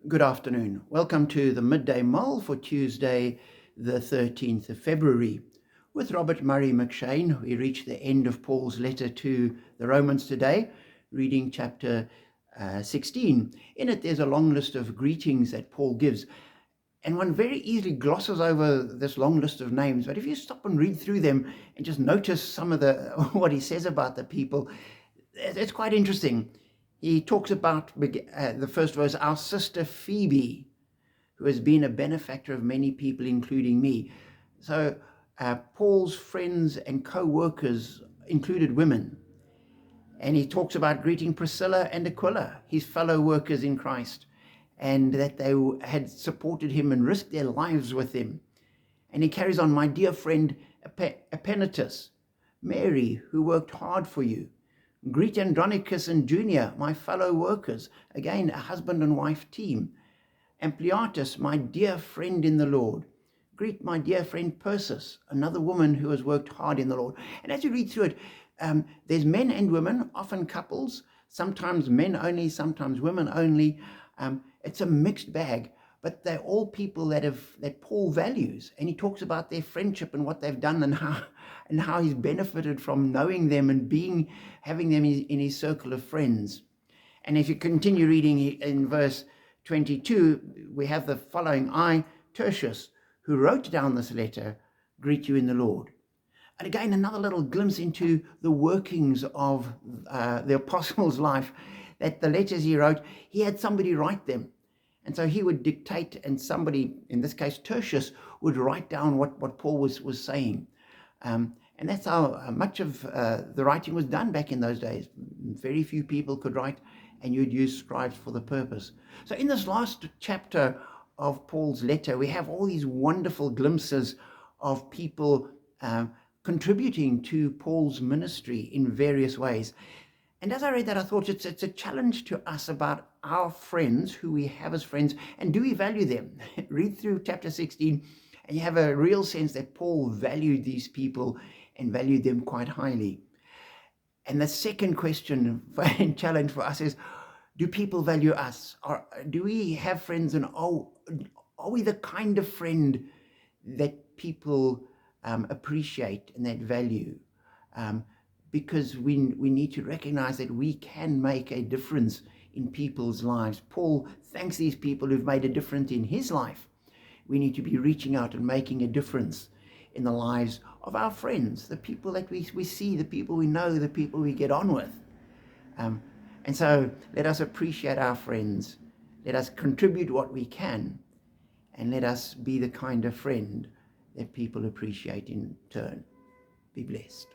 Good afternoon. Welcome to the Midday Mull for Tuesday, the 13th of February. With Robert Murray McShane, we reach the end of Paul's letter to the Romans today, reading chapter 16. In it, there's a long list of greetings that Paul gives, and one very easily glosses over this long list of names. But if you stop and read through them and just notice some of what he says about the people, it's quite interesting. He talks about the first verse, our sister Phoebe, who has been a benefactor of many people, including me. So Paul's friends and co-workers included women. And he talks about greeting Priscilla and Aquila, his fellow workers in Christ, and that they had supported him and risked their lives with him. And he carries on, my dear friend Epaenetus, Mary, who worked hard for you. Greet Andronicus and Junia, my fellow workers, again, a husband and wife team. Ampliatus, my dear friend in the Lord. Greet my dear friend Persis, another woman who has worked hard in the Lord. And as you read through it, there's men and women, often couples, sometimes men only, sometimes women only. It's a mixed bag, but they're all people that Paul values. And he talks about their friendship and what they've done and how he's benefited from knowing them and having them in his circle of friends. And if you continue reading in verse 22, we have the following: I, Tertius, who wrote down this letter, greet you in the Lord. And again, another little glimpse into the workings of the apostle's life, that the letters he wrote, he had somebody write them. And so he would dictate, and somebody, in this case Tertius, would write down what Paul was saying. And that's how much of the writing was done back in those days. Very few people could write, and you'd use scribes for the purpose. So in this last chapter of Paul's letter, we have all these wonderful glimpses of people contributing to Paul's ministry in various ways. And as I read that, I thought it's a challenge to us about our friends, who we have as friends, and do we value them? Read through chapter 16, and you have a real sense that Paul valued these people and valued them quite highly. And the second question and challenge for us is, do people value us? Do we have friends, and are we the kind of friend that people appreciate and that value? Because we need to recognize that we can make a difference in people's lives. Paul thanks these people who've made a difference in his life. We need to be reaching out and making a difference in the lives of our friends, the people that we see, the people we know, the people we get on with. And so let us appreciate our friends. Let us contribute what we can, and let us be the kind of friend that people appreciate in turn. Be blessed.